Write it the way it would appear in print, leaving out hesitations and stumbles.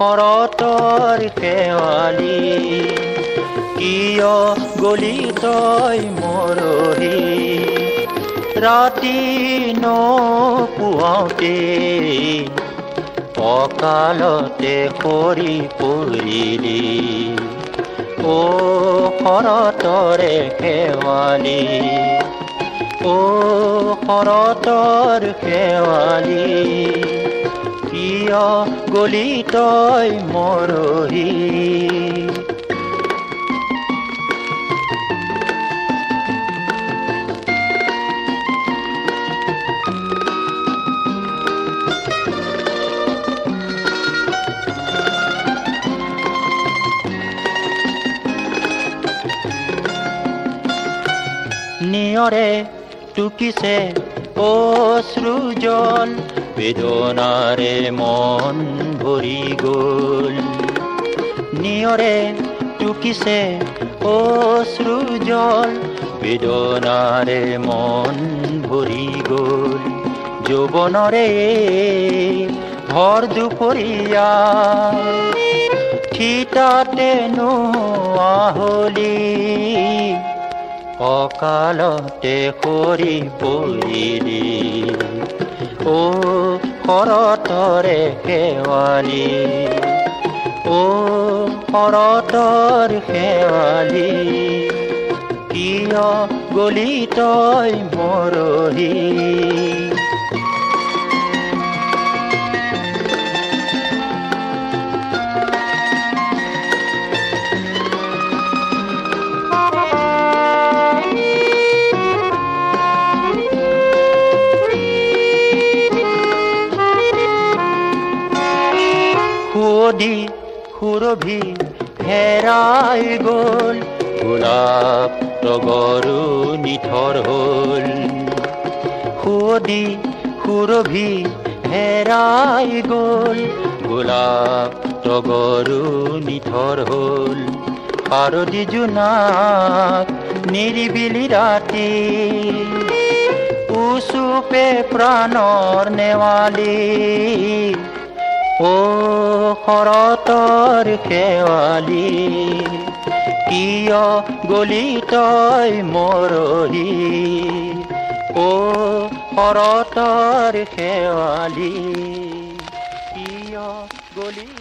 শৰতৰ শেৱালি কিয় গলি তই মৰহি ৰাতি নপুৱাওঁতে অকালতে সৰি পৰিলি ও শৰতৰে শেৱালি ও শৰতৰ শেৱালি কিয় গলি তই মৰহি নিয়ৰে টুকিছে অশ্ৰুজল বেদনাৰে মন ভৰি গ'ল নিয়ৰে টুকিছে অশ্ৰুজল বেদনাৰে মন ভৰি গ'ল যৌৱনৰে ভৰ দুপৰীয়া থিতাতে নোৱা হলি অকালতে সৰি পৰিলি ও শৰতৰে শেৱালি ও শৰতৰ শেৱালি কিয় গলি তই মৰহি সুৱদি সুৰভি হেৰাই গ'ল গোলাপ তগৰো নিথৰ হ'ল সুৱদি সুৰভি হেৰাই গ'ল গোলাপ তগৰো নিথৰ হ'ল শাৰদী জোনাক নিৰিবিলি ৰাতি উচুপে প্ৰাণৰ নেৱালি ও শৰতৰ শেৱালি কিয় গলি তই মৰহি ও শৰতৰ শেৱালি কিয় গলি